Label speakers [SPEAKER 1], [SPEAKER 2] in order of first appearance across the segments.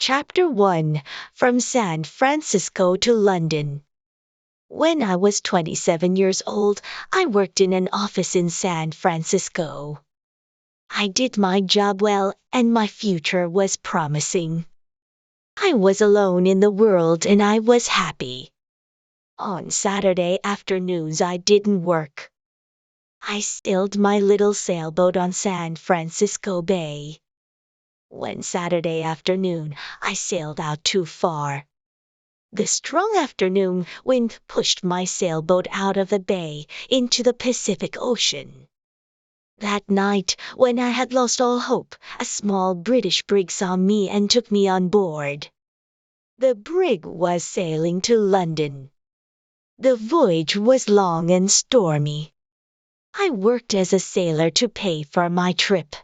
[SPEAKER 1] Chapter 1. From San Francisco to London. When I was 27 years old, I worked in an office in San Francisco. I did my job well, and my future was promising. I was alone in the world and I was happy. On Saturday afternoons I didn't work. I sailed my little sailboat on San Francisco Bay. One Saturday afternoon, I sailed out too far. The strong afternoon wind pushed my sailboat out of the bay into the Pacific Ocean. That night, when I had lost all hope, a small British brig saw me and took me on board. The brig was sailing to London. The voyage was long and stormy. I worked as a sailor to pay for my trip.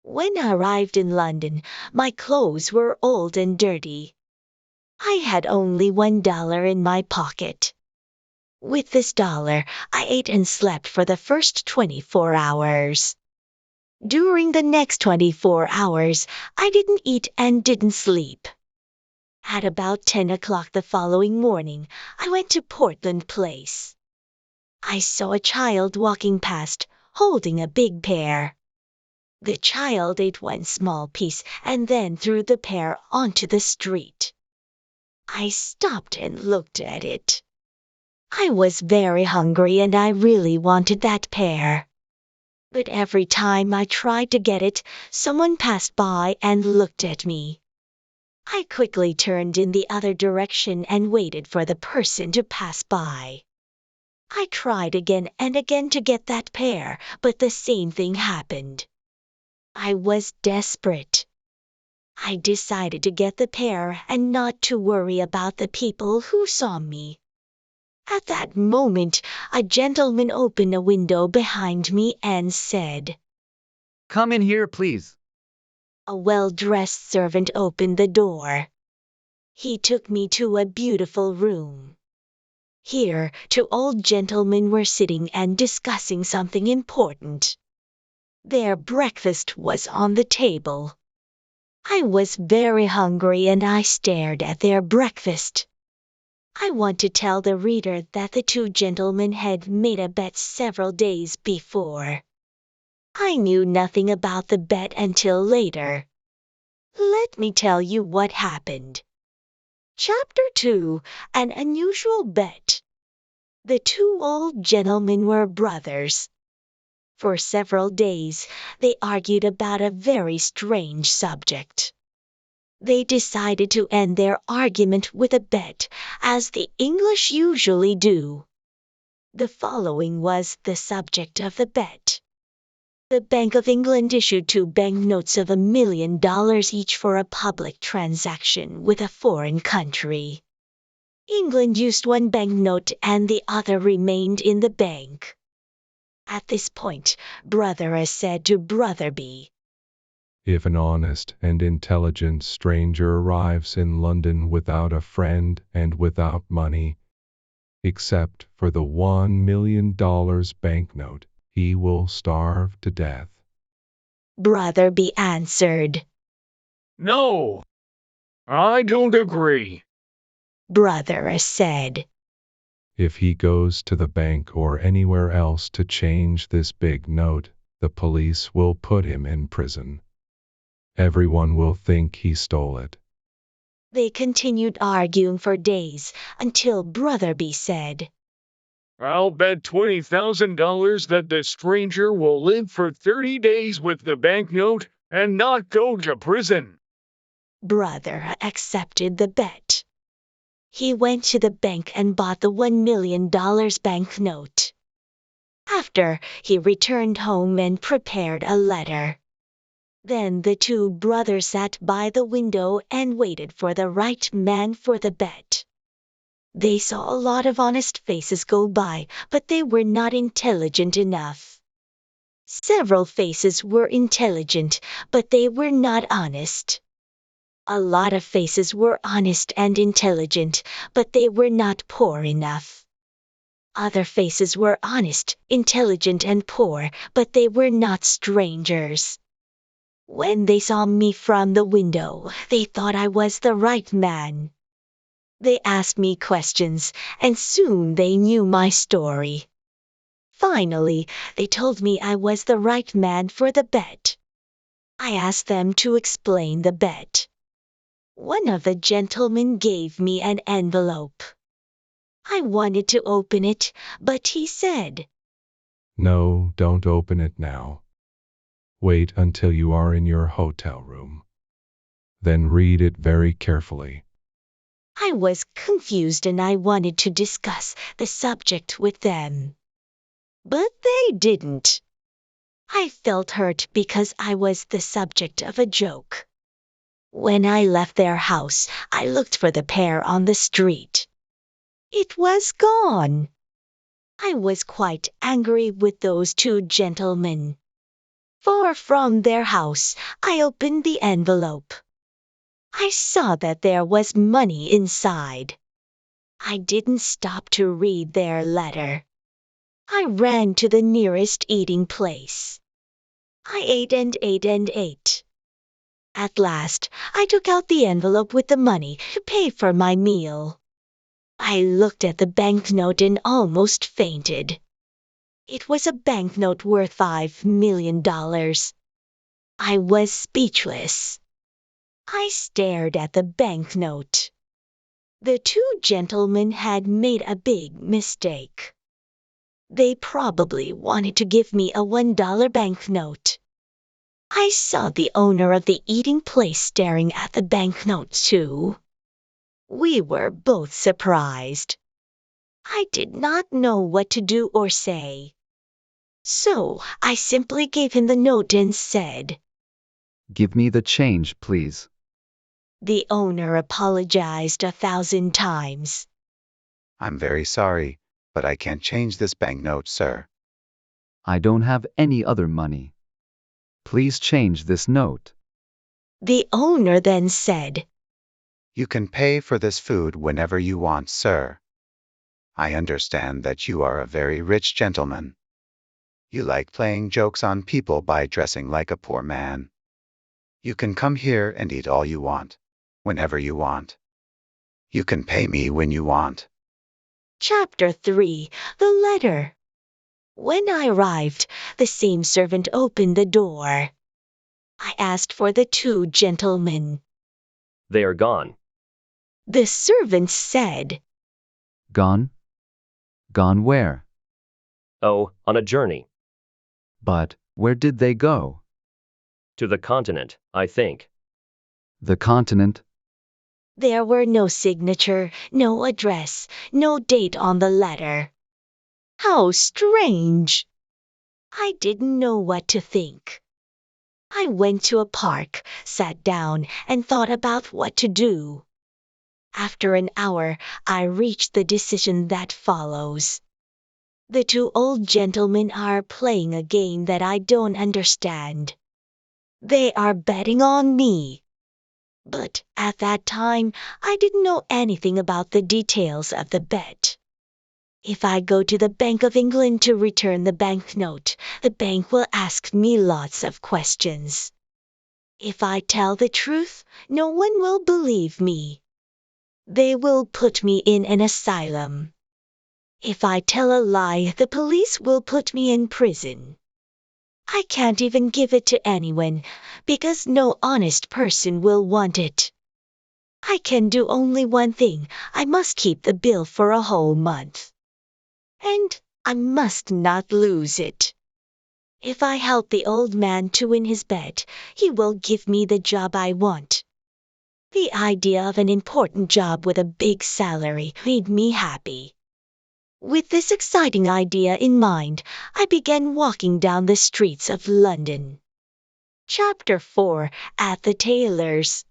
[SPEAKER 1] When I arrived in London, my clothes were old and dirty. I had only $1 in my pocket. With this dollar, I ate and slept for the first 24 hours. During the next 24 hours, I didn't eat and didn't sleep. At about 10 o'clock the following morning, I went to Portland Place. I saw a child walking past, holding a big pear. The child ate one small piece and then threw the pear onto the street. I stopped and looked at it. I was very hungry and I really wanted that pear. But every time I tried to get it, someone passed by and looked at me. I quickly turned in the other direction and waited for the person to pass by. I tried again and again to get that pear, but the same thing happened. I was desperate. I decided to get the pear and not to worry about the people who saw me. At that moment, a gentleman opened a window behind me and said,
[SPEAKER 2] "Come in here, please."
[SPEAKER 1] A well-dressed servant opened the door. He took me to a beautiful room. Here, two old gentlemen were sitting and discussing something important. Their breakfast was on the table. I was very hungry and I stared at their breakfast. I want to tell the reader that the two gentlemen had made a bet several days before. I knew nothing about the bet until later. Let me tell you what happened. Chapter 2. An unusual bet. The two old gentlemen were brothers. For several days, they argued about a very strange subject. They decided to end their argument with a bet, as the English usually do. The following was the subject of the bet. The Bank of England issued 2 banknotes of $1 million each for a public transaction with a foreign country. England used one banknote and the other remained in the bank. At this point, Brother A said to Brother B,
[SPEAKER 3] "If an honest and intelligent stranger arrives in London without a friend and without money, except for the $1 million banknote, he will starve to death."
[SPEAKER 1] Brother B answered.
[SPEAKER 4] No, I don't agree.
[SPEAKER 1] Brother A said.
[SPEAKER 3] If he goes to the bank or anywhere else to change this big note, the police will put him in prison. Everyone will think he stole it.
[SPEAKER 1] They continued arguing for days until Brother B said,
[SPEAKER 4] I'll bet $20,000 that the stranger will live for 30 days with the banknote and not go to prison.
[SPEAKER 1] Brother A accepted the bet. He went to the bank and bought the $1 million banknote. After, he returned home and prepared a letter. Then the two brothers sat by the window and waited for the right man for the bet. They saw a lot of honest faces go by, but they were not intelligent enough. Several faces were intelligent, but they were not honest. A lot of faces were honest and intelligent, but they were not poor enough. Other faces were honest, intelligent and poor, but they were not strangers. When they saw me from the window, they thought I was the right man. They asked me questions, and soon they knew my story. Finally, they told me I was the right man for the bet. I asked them to explain the bet. One of the gentlemen gave me an envelope. I wanted to open it, but he said,
[SPEAKER 3] No, don't open it now. Wait until you are in your hotel room. Then read it very carefully.
[SPEAKER 1] I was confused and I wanted to discuss the subject with them. But they didn't. I felt hurt because I was the subject of a joke. When I left their house, I looked for the pair on the street. It was gone. I was quite angry with those two gentlemen. Far from their house, I opened the envelope. I saw that there was money inside. I didn't stop to read their letter. I ran to the nearest eating place. I ate and ate and ate. At last, I took out the envelope with the money to pay for my meal. I looked at the banknote and almost fainted. It was a banknote worth $5 million. I was speechless. I stared at the banknote. The two gentlemen had made a big mistake. They probably wanted to give me a $1 banknote. I saw the owner of the eating place staring at the banknote too. We were both surprised. I did not know what to do or say. So I simply gave him the note and said,
[SPEAKER 2] Give me the change, please.
[SPEAKER 1] the owner apologized 1,000 times.
[SPEAKER 5] I'm very sorry, but I can't change this banknote, sir.
[SPEAKER 2] I don't have any other money. Please change this note.
[SPEAKER 1] The owner then said,
[SPEAKER 5] You can pay for this food whenever you want, sir. I understand that you are a very rich gentleman. You like playing jokes on people by dressing like a poor man. You can come here and eat all you want, whenever you want. You can pay me when you want.
[SPEAKER 1] Chapter 3, The Letter. When I arrived, the same servant opened the door. I asked for the two gentlemen.
[SPEAKER 6] They are gone.
[SPEAKER 1] The servant said,
[SPEAKER 2] Gone? Gone where?
[SPEAKER 6] Oh, on a journey.
[SPEAKER 2] But where did they go?
[SPEAKER 6] To the continent, I think.
[SPEAKER 2] The continent?
[SPEAKER 1] There were no signature, no address, no date on the letter. How strange! I didn't know what to think. I went to a park, sat down, and thought about what to do. After an hour, I reached the decision that follows. The two old gentlemen are playing a game that I don't understand. They are betting on me. But at that time, I didn't know anything about the details of the bet. If I go to the Bank of England to return the banknote, the bank will ask me lots of questions. If I tell the truth, no one will believe me. They will put me in an asylum. If I tell a lie, the police will put me in prison. I can't even give it to anyone, because no honest person will want it. I can do only one thing. I must keep the bill for a whole month. And I must not lose it. If I help the old man to win his bet, he will give me the job I want. The idea of an important job with a big salary made me happy. With this exciting idea in mind, I began walking down the streets of London. Chapter 4, At the Tailor's.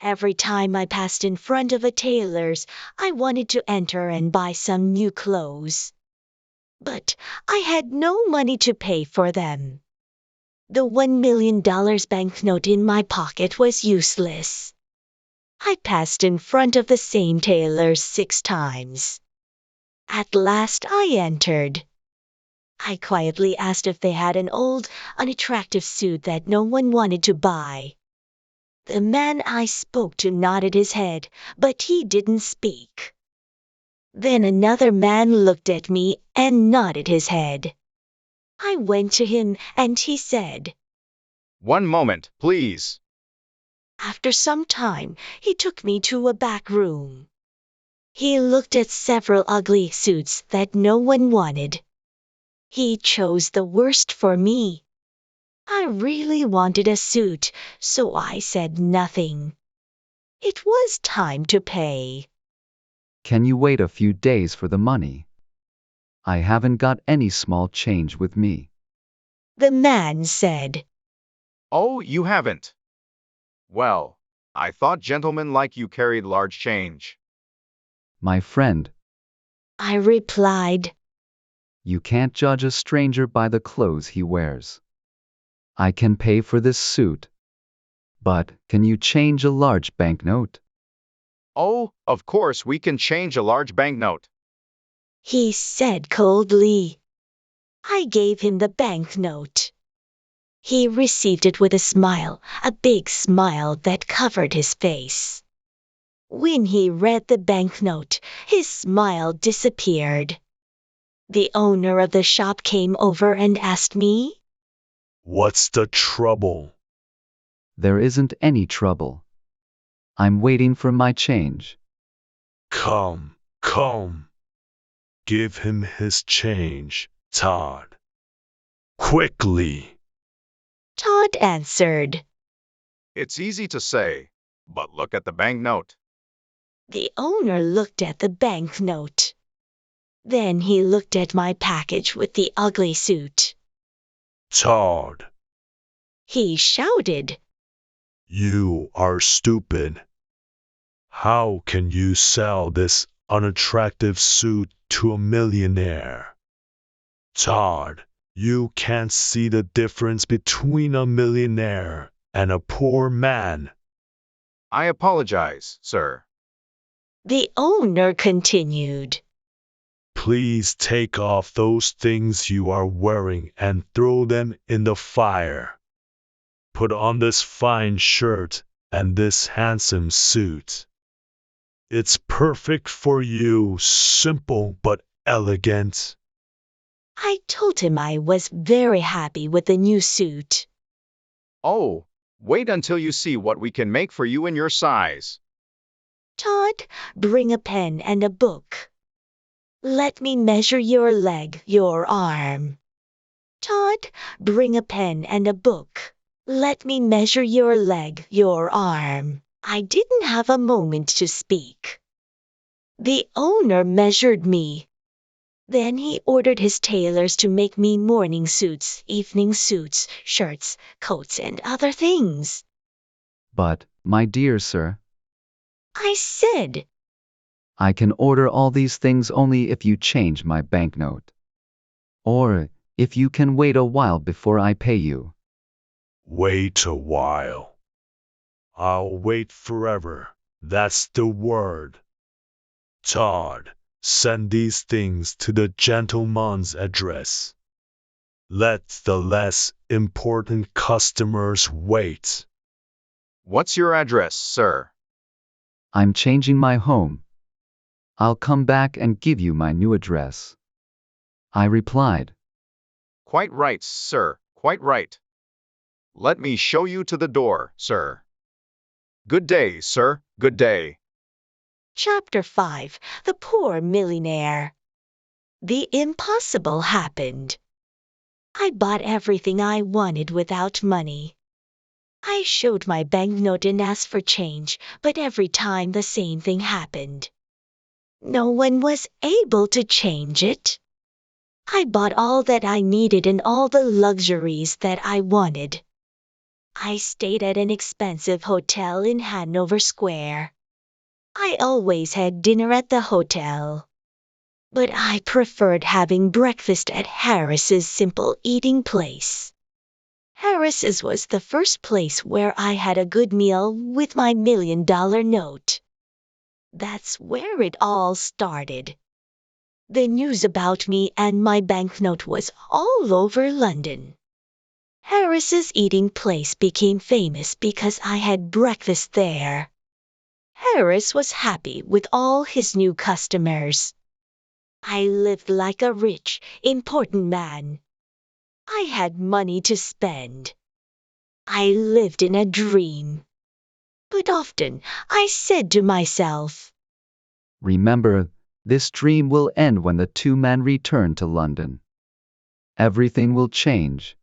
[SPEAKER 1] Every time I passed in front of a tailor's, I wanted to enter and buy some new clothes. But I had no money to pay for them. The $1 million banknote in my pocket was useless. I passed in front of the same tailor's 6 times. At last I entered. I quietly asked if they had an old, unattractive suit that no one wanted to buy. The man I spoke to nodded his head, but he didn't speak. Then another man looked at me and nodded his head. I went to him and he said,
[SPEAKER 7] "One moment, please."
[SPEAKER 1] After some time, he took me to a back room. He looked at several ugly suits that no one wanted. He chose the worst for me. I really wanted a suit, so I said nothing. It was time to pay.
[SPEAKER 2] Can you wait a few days for the money? I haven't got any small change with me.
[SPEAKER 1] The man said,
[SPEAKER 7] "Oh, you haven't? Well, I thought gentlemen like you carried large change."
[SPEAKER 2] My friend,
[SPEAKER 1] I replied.
[SPEAKER 2] you can't judge a stranger by the clothes he wears. I can pay for this suit. But can you change a large banknote?
[SPEAKER 7] "Oh, of course we can change a large banknote."
[SPEAKER 1] He said coldly. I gave him the banknote. He received it with a smile, a big smile that covered his face. When he read the banknote, his smile disappeared. The owner of the shop came over and asked me,
[SPEAKER 8] What's the trouble?
[SPEAKER 2] There isn't any trouble. I'm waiting for my change.
[SPEAKER 8] Come, come. Give him his change, Todd. Quickly.
[SPEAKER 1] Todd answered.
[SPEAKER 7] It's easy to say, but look at the banknote.
[SPEAKER 1] The owner looked at the banknote. Then he looked at my package with the ugly suit.
[SPEAKER 8] Todd,
[SPEAKER 1] He shouted.
[SPEAKER 8] you are stupid. How can you sell this unattractive suit to a millionaire? Todd, you can't see the difference between a millionaire and a poor man.
[SPEAKER 7] I apologize, sir.
[SPEAKER 1] The owner continued.
[SPEAKER 8] Please take off those things you are wearing and throw them in the fire. Put on this fine shirt and this handsome suit. It's perfect for you, simple but elegant.
[SPEAKER 1] I told him I was very happy with the new suit.
[SPEAKER 7] Oh, wait until you see what we can make for you in your size.
[SPEAKER 1] Todd, bring a pen and a book. Let me measure your leg, your arm. Todd, bring a pen and a book. Let me measure your leg, your arm. I didn't have a moment to speak. The owner measured me. Then he ordered his tailors to make me morning suits, evening suits, shirts, coats, and other things.
[SPEAKER 2] But, my dear sir,
[SPEAKER 1] I said,
[SPEAKER 2] I can order all these things only if you change my banknote. Or, if you can wait a while before I pay you.
[SPEAKER 8] Wait a while. I'll wait forever. That's the word. Todd, send these things to the gentleman's address. Let the less important customers wait.
[SPEAKER 7] What's your address, sir?
[SPEAKER 2] I'm changing my home. I'll come back and give you my new address. I replied.
[SPEAKER 7] Quite right, sir, quite right. Let me show you to the door, sir. Good day, sir, good day.
[SPEAKER 1] Chapter 5, The Poor Millionaire. The impossible happened. I bought everything I wanted without money. I showed my banknote and asked for change, but every time the same thing happened. No one was able to change it. I bought all that I needed and all the luxuries that I wanted. I stayed at an expensive hotel in Hanover Square. I always had dinner at the hotel. But I preferred having breakfast at Harris's simple eating place. Harris's was the first place where I had a good meal with my $1 million note. That's where it all started. The news about me and my banknote was all over London. Harris's eating place became famous because I had breakfast there. Harris was happy with all his new customers. I lived like a rich, important man. I had money to spend. I lived in a dream. But often I said to myself,
[SPEAKER 2] Remember, this dream will end when the two men return to London. Everything will change.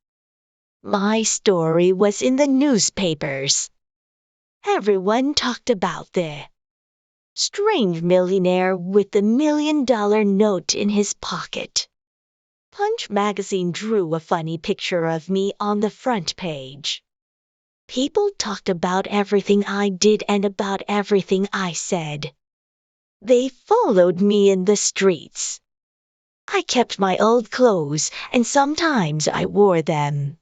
[SPEAKER 1] my story was in the newspapers. Everyone talked about the strange millionaire with the $1 million note in his pocket. Punch magazine drew a funny picture of me on the front page. People talked about everything I did and about everything I said. They followed me in the streets. I kept my old clothes and sometimes I wore them.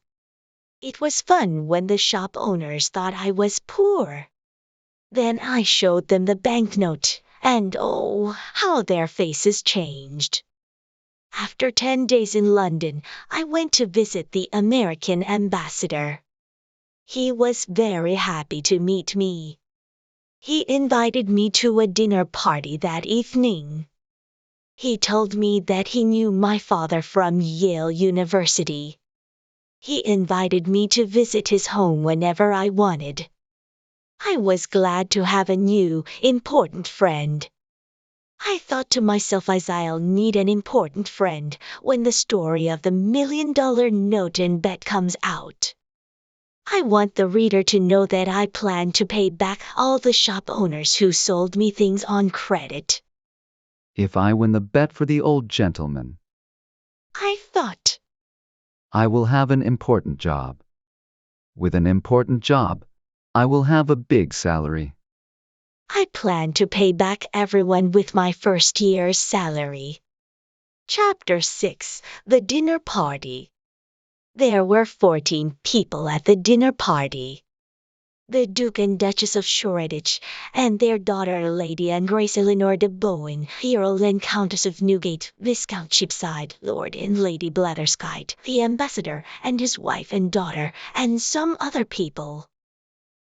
[SPEAKER 1] It was fun when the shop owners thought I was poor. Then I showed them the banknote, and oh, how their faces changed. After 10 days in London, I went to visit the American ambassador. He was very happy to meet me. He invited me to a dinner party that evening. He told me that he knew my father from Yale University. He invited me to visit his home whenever I wanted. I was glad to have a new, important friend. I thought to myself, I'll need an important friend when the story of the $1 million note and bet comes out. I want the reader to know that I plan to pay back all the shop owners who sold me things on credit.
[SPEAKER 2] If I win the bet for the old gentleman,
[SPEAKER 1] I thought,
[SPEAKER 2] I will have an important job. With an important job, I will have a big salary.
[SPEAKER 1] I plan to pay back everyone with my first year's salary. Chapter 6: The Dinner Party. There were 14 people at the dinner party. The Duke and Duchess of Shoreditch, and their daughter Lady and Grace Eleanor de Bowen, the Earl and Countess of Newgate, Viscount Cheapside, Lord and Lady Blatherskite, the ambassador and his wife and daughter, and some other people.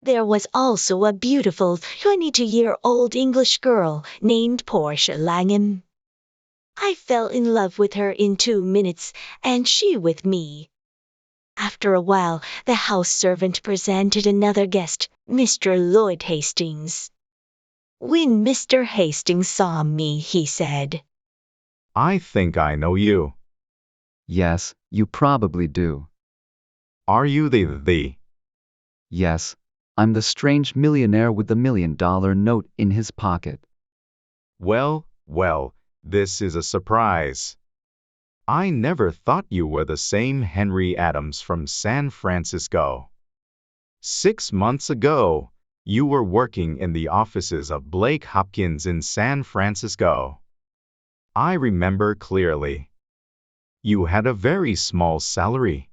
[SPEAKER 1] There was also a beautiful 22-year-old English girl named Portia Langham. I fell in love with her in 2 minutes, and she with me. After a while, the house servant presented another guest, Mr. Lloyd Hastings. When Mr. Hastings saw me, he said,
[SPEAKER 7] I think I know you.
[SPEAKER 2] Yes, you probably do.
[SPEAKER 7] Are you the?
[SPEAKER 2] Yes, I'm the strange millionaire with the $1 million note in his pocket.
[SPEAKER 7] Well, this is a surprise. I never thought you were the same Henry Adams from San Francisco. 6 months ago, you were working in the offices of Blake Hopkins in San Francisco. I remember clearly. You had a very small salary.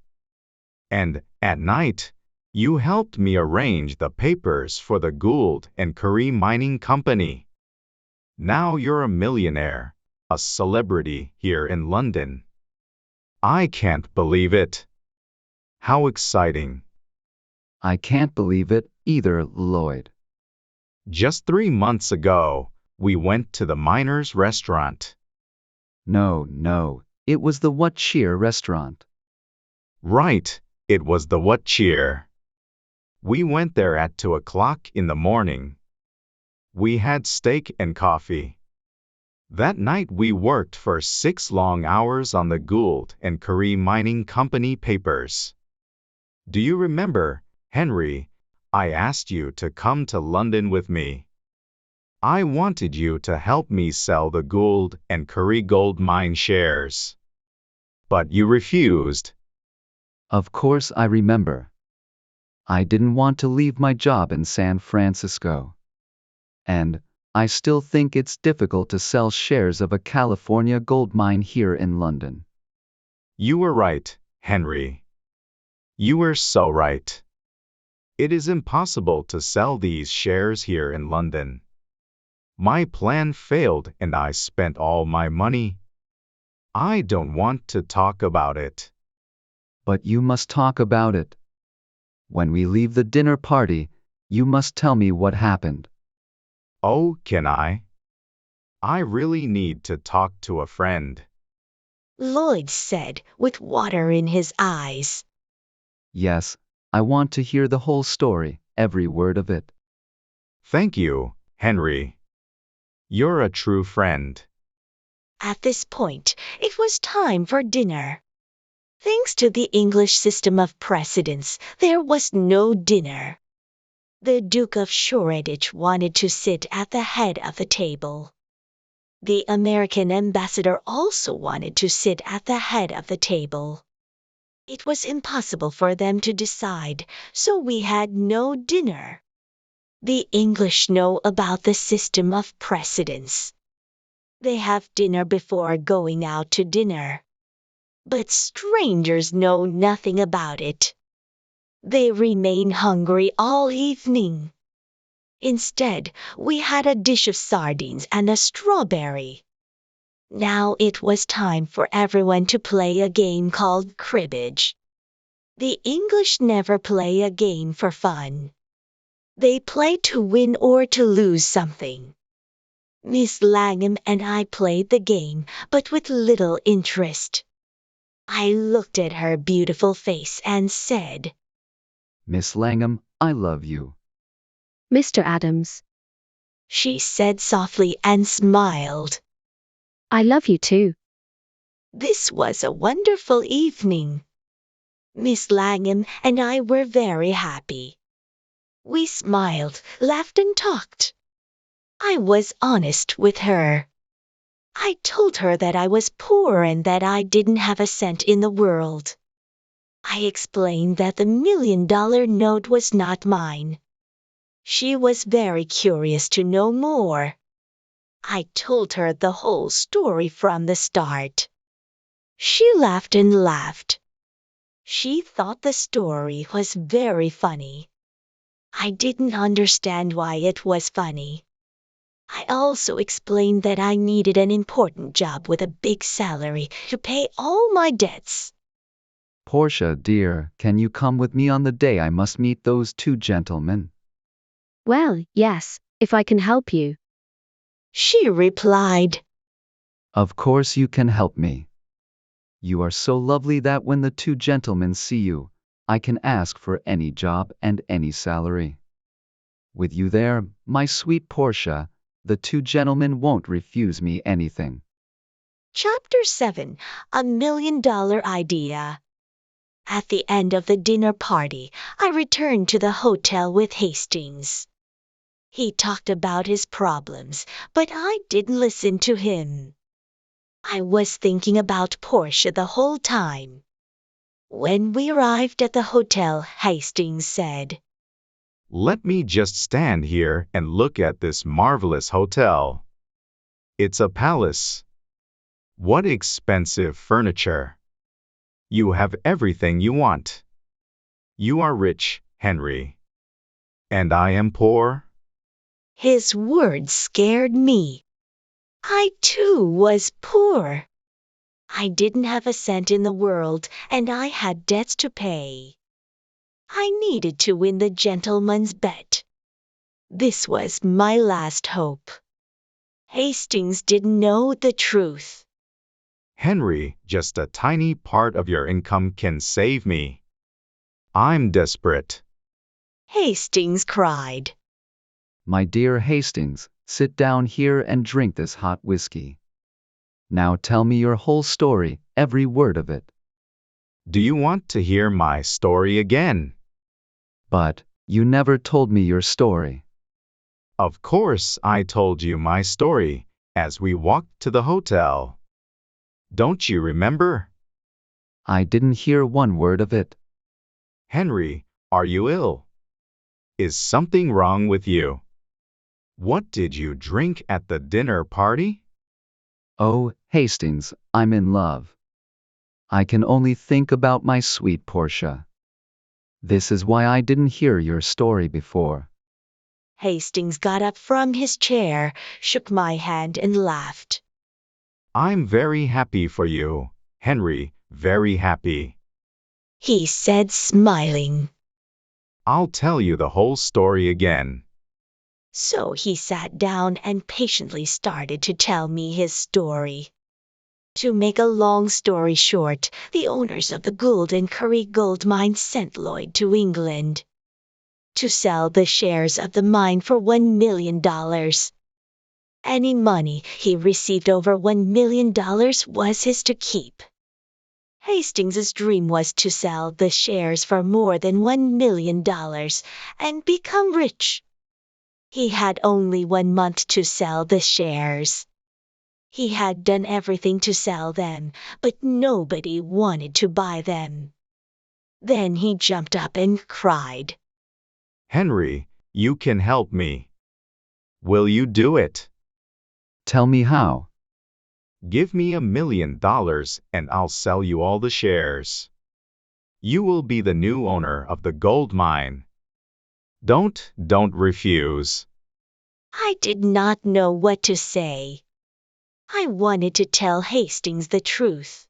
[SPEAKER 7] And, at night, you helped me arrange the papers for the Gould and Curry Mining Company. Now you're a millionaire, a celebrity here in London. I can't believe it. How exciting.
[SPEAKER 2] I can't believe it either, Lloyd.
[SPEAKER 7] Just 3 months ago, we went to the Miners' Restaurant.
[SPEAKER 2] No, it was the What Cheer restaurant.
[SPEAKER 7] Right, it was the What Cheer. We went there at 2 o'clock in the morning. We had steak and coffee. That night we worked for 6 long hours on the Gould and Curry Mining Company papers. Do you remember, Henry, I asked you to come to London with me. I wanted you to help me sell the Gould and Curry gold mine shares. But you refused.
[SPEAKER 2] Of course I remember. I didn't want to leave my job in San Francisco. And I still think it's difficult to sell shares of a California gold mine here in London.
[SPEAKER 7] You were right, Henry. You were so right. It is impossible to sell these shares here in London. My plan failed and I spent all my money, I don't want to talk about it.
[SPEAKER 2] But you must talk about it. When we leave the dinner party, you must tell me what happened.
[SPEAKER 7] Oh, can I? I really need to talk to a friend.
[SPEAKER 1] Lloyd said, with water in his eyes.
[SPEAKER 2] Yes, I want to hear the whole story, every word of it.
[SPEAKER 7] Thank you, Henry. You're a true friend.
[SPEAKER 1] At this point, it was time for dinner. Thanks to the English system of precedence, there was no dinner. The Duke of Shoreditch wanted to sit at the head of the table. The American ambassador also wanted to sit at the head of the table. It was impossible for them to decide, so we had no dinner. The English know about the system of precedence. They have dinner before going out to dinner. But strangers know nothing about it. They remain hungry all evening. Instead, we had a dish of sardines and a strawberry. Now it was time for everyone to play a game called cribbage. The English never play a game for fun. They play to win or to lose something. Miss Langham and I played the game, but with little interest. I looked at her beautiful face and said,
[SPEAKER 2] Miss Langham, I love you.
[SPEAKER 9] Mr. Adams,
[SPEAKER 1] she said softly and smiled.
[SPEAKER 9] I love you too.
[SPEAKER 1] This was a wonderful evening. Miss Langham and I were very happy. We smiled, laughed, and talked. I was honest with her. I told her that I was poor and that I didn't have a cent in the world. I explained that the $1 million note was not mine. She was very curious to know more. I told her the whole story from the start. She laughed and laughed. She thought the story was very funny. I didn't understand why it was funny. I also explained that I needed an important job with a big salary to pay all my debts.
[SPEAKER 2] Portia, dear, can you come with me on the day I must meet those two gentlemen?
[SPEAKER 9] Well, yes, if I can help you.
[SPEAKER 1] She replied.
[SPEAKER 2] Of course you can help me. You are so lovely that when the two gentlemen see you, I can ask for any job and any salary. With you there, my sweet Portia, the two gentlemen won't refuse me anything.
[SPEAKER 1] Chapter 7, A $1 million Idea. At the end of the dinner party, I returned to the hotel with Hastings. He talked about his problems, but I didn't listen to him. I was thinking about Portia the whole time. When we arrived at the hotel, Hastings said,
[SPEAKER 7] Let me just stand here and look at this marvelous hotel. It's a palace. What expensive furniture. You have everything you want. You are rich, Henry. And I am poor?
[SPEAKER 1] His words scared me. I too was poor. I didn't have a cent in the world, and I had debts to pay. I needed to win the gentleman's bet. This was my last hope. Hastings didn't know the truth.
[SPEAKER 7] Henry, just a tiny part of your income can save me. I'm desperate.
[SPEAKER 1] Hastings cried.
[SPEAKER 2] My dear Hastings, sit down here and drink this hot whiskey. Now tell me your whole story, every word of it.
[SPEAKER 7] Do you want to hear my story again?
[SPEAKER 2] But, you never told me your story.
[SPEAKER 7] Of course I told you my story as we walked to the hotel. Don't you remember?
[SPEAKER 2] I didn't hear one word of it.
[SPEAKER 7] Henry, are you ill? Is something wrong with you? What did you drink at the dinner party?
[SPEAKER 2] Oh, Hastings, I'm in love. I can only think about my sweet Portia. This is why I didn't hear your story before.
[SPEAKER 1] Hastings got up from his chair, shook my hand, and laughed.
[SPEAKER 7] I'm very happy for you, Henry, very happy.
[SPEAKER 1] he said, smiling.
[SPEAKER 7] I'll tell you the whole story again.
[SPEAKER 1] So he sat down and patiently started to tell me his story. To make a long story short, the owners of the Golden Curry gold mine sent Lloyd to England to sell the shares of the mine for $1 million. Any money he received over $1 million was his to keep. Hastings's dream was to sell the shares for more than $1 million and become rich. He had only 1 month to sell the shares. He had done everything to sell them, but nobody wanted to buy them. Then he jumped up and cried.
[SPEAKER 7] Henry, you can help me. Will you do it?
[SPEAKER 2] Tell me how.
[SPEAKER 7] Give me $1 million and I'll sell you all the shares. You will be the new owner of the gold mine. Don't refuse.
[SPEAKER 1] I did not know what to say. I wanted to tell Hastings the truth.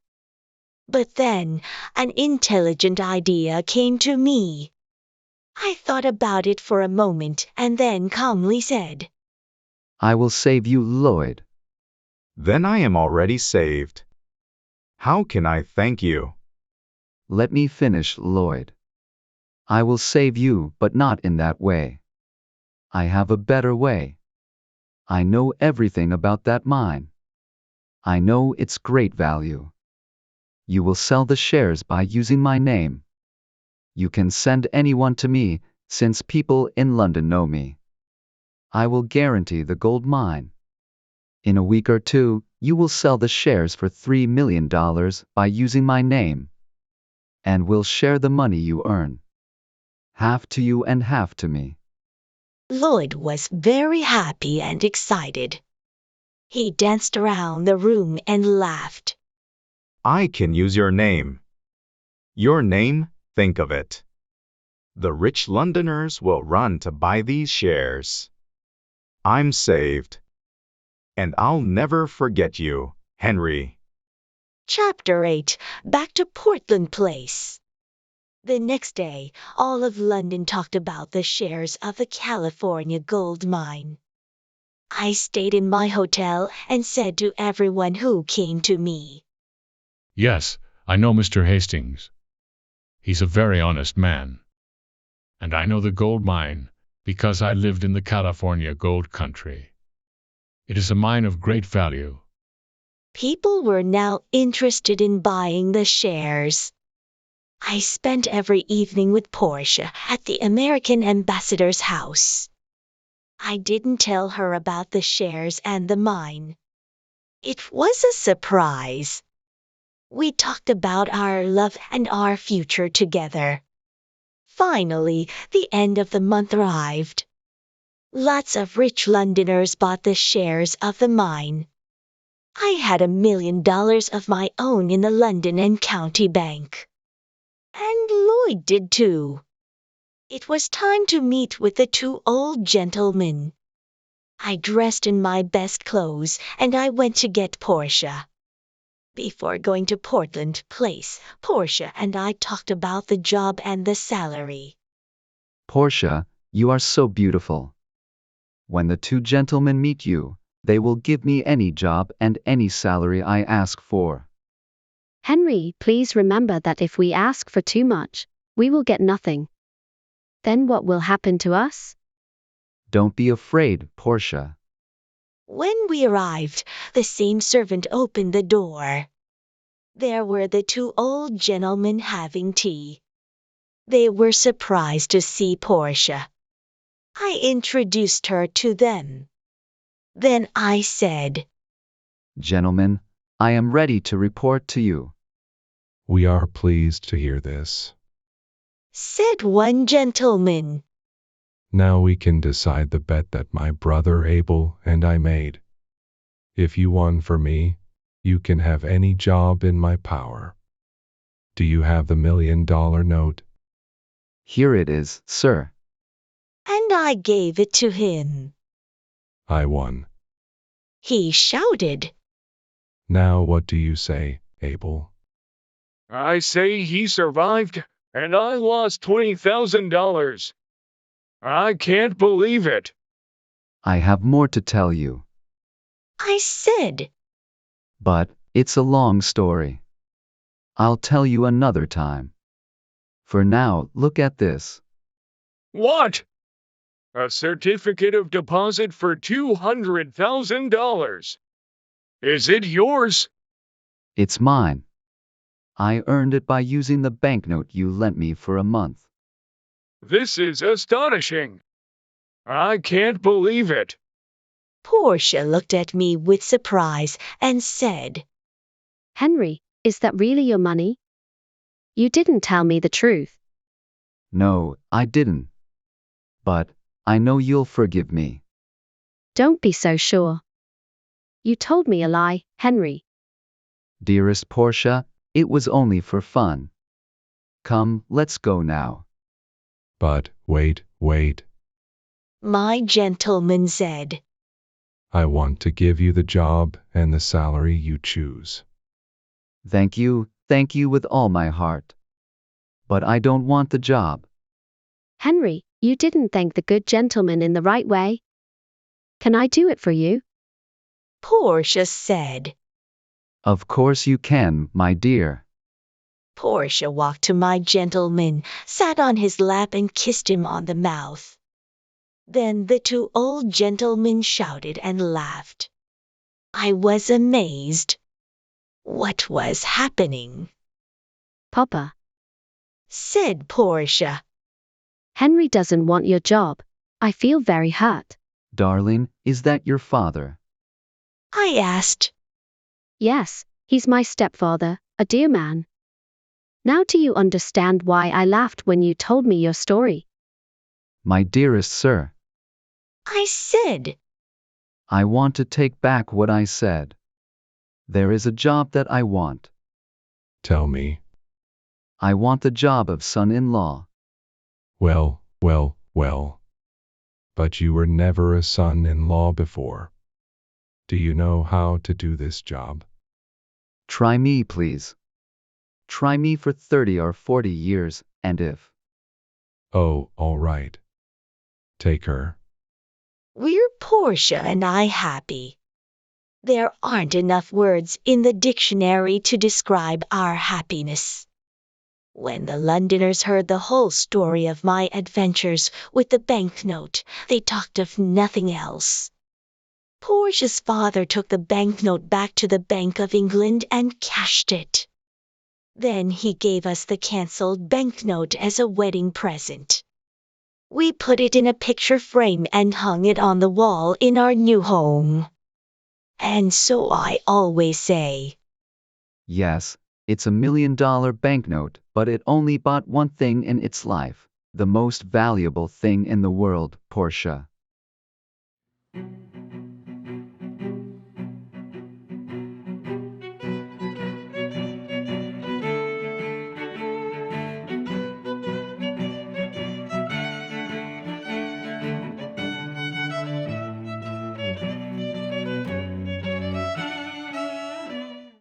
[SPEAKER 1] But then an intelligent idea came to me. I thought about it for a moment and then calmly said,
[SPEAKER 2] I will save you, Lloyd.
[SPEAKER 7] Then I am already saved. How can I thank you?
[SPEAKER 2] Let me finish, Lloyd. I will save you, but not in that way. I have a better way. I know everything about that mine. I know its great value. You will sell the shares by using my name. You can send anyone to me, since people in London know me. I will guarantee the gold mine. In a week or two, you will sell the shares for $3 million by using my name. And we'll share the money you earn. Half to you and half to me.
[SPEAKER 1] Lloyd was very happy and excited. He danced around the room and laughed.
[SPEAKER 7] I can use your name. Your name, think of it. The rich Londoners will run to buy these shares. I'm saved. And I'll never forget you, Henry.
[SPEAKER 1] Chapter 8. Back to Portland Place. The next day, all of London talked about the shares of the California gold mine. I stayed in my hotel and said to everyone who came to me,
[SPEAKER 4] Yes, I know Mr. Hastings. He's a very honest man. And I know the gold mine because I lived in the California gold country. It is a mine of great value.
[SPEAKER 1] people were now interested in buying the shares. I spent every evening with Portia at the American ambassador's house. I didn't tell her about the shares and the mine. It was a surprise. We talked about our love and our future together. Finally, the end of the month arrived. Lots of rich Londoners bought the shares of the mine. I had $1 million of my own in the London and County Bank. And Lloyd did too. It was time to meet with the two old gentlemen. I dressed in my best clothes and I went to get Portia. Before going to Portland Place, Portia and I talked about the job and the salary.
[SPEAKER 2] Portia, you are so beautiful. When the two gentlemen meet you, they will give me any job and any salary I ask for.
[SPEAKER 9] Henry, please remember that if we ask for too much, we will get nothing. Then what will happen to us?
[SPEAKER 2] Don't be afraid, Portia.
[SPEAKER 1] When we arrived, the same servant opened the door. There were the two old gentlemen having tea. They were surprised to see Portia. I introduced her to them. Then I said,
[SPEAKER 2] Gentlemen, I am ready to report to you.
[SPEAKER 3] We are pleased to hear this.
[SPEAKER 1] said one gentleman.
[SPEAKER 3] Now we can decide the bet that my brother Abel and I made. If you won for me, you can have any job in my power. Do you have the $1 million note?
[SPEAKER 2] Here it is, sir.
[SPEAKER 1] And I gave it to him.
[SPEAKER 3] I won.
[SPEAKER 1] He shouted.
[SPEAKER 3] Now what do you say, Abel?
[SPEAKER 10] I say he survived, and I lost $20,000. I can't believe it.
[SPEAKER 2] I have more to tell you,
[SPEAKER 1] I said.
[SPEAKER 2] but it's a long story. I'll tell you another time. For now, look at this.
[SPEAKER 10] What? A certificate of deposit for $200,000. Is it yours?
[SPEAKER 2] It's mine. I earned it by using the banknote you lent me for a month.
[SPEAKER 10] This is astonishing. I can't believe it.
[SPEAKER 1] Portia looked at me with surprise and said,
[SPEAKER 9] Henry, is that really your money? You didn't tell me the truth.
[SPEAKER 2] No, I didn't. But I know you'll forgive me.
[SPEAKER 9] Don't be so sure. You told me a lie, Henry.
[SPEAKER 2] Dearest Portia, it was only for fun. Come, let's go now.
[SPEAKER 3] But wait.
[SPEAKER 1] my gentleman said.
[SPEAKER 3] I want to give you the job and the salary you choose.
[SPEAKER 2] Thank you with all my heart. But I don't want the job.
[SPEAKER 9] Henry, you didn't thank the good gentleman in the right way. Can I do it for you?
[SPEAKER 1] Portia said.
[SPEAKER 2] Of course you can, my dear.
[SPEAKER 1] Portia walked to my gentleman, sat on his lap and kissed him on the mouth. Then the two old gentlemen shouted and laughed. I was amazed. What was happening?
[SPEAKER 9] Papa,
[SPEAKER 1] Said Portia.
[SPEAKER 9] Henry doesn't want your job. I feel very hurt.
[SPEAKER 2] Darling, is that your father?
[SPEAKER 1] I asked.
[SPEAKER 9] Yes, he's my stepfather, a dear man. Now do you understand why I laughed when you told me your story?
[SPEAKER 2] My dearest sir,
[SPEAKER 1] I said.
[SPEAKER 2] I want to take back what I said. There is a job that I want.
[SPEAKER 3] Tell me.
[SPEAKER 2] I want the job of son-in-law.
[SPEAKER 3] Well. But you were never a son-in-law before. Do you know how to do this job?
[SPEAKER 2] Try me, please. Try me for 30 or 40 years, and if
[SPEAKER 3] Oh, all right. Take her.
[SPEAKER 1] We're Portia and I happy. There aren't enough words in the dictionary to describe our happiness. When the Londoners heard the whole story of my adventures with the banknote, they talked of nothing else. Portia's father took the banknote back to the Bank of England and cashed it. Then he gave us the cancelled banknote as a wedding present. We put it in a picture frame and hung it on the wall in our new home. And so I always say,
[SPEAKER 2] yes, it's $1 million banknote, but it only bought one thing in its life, the most valuable thing in the world, Portia.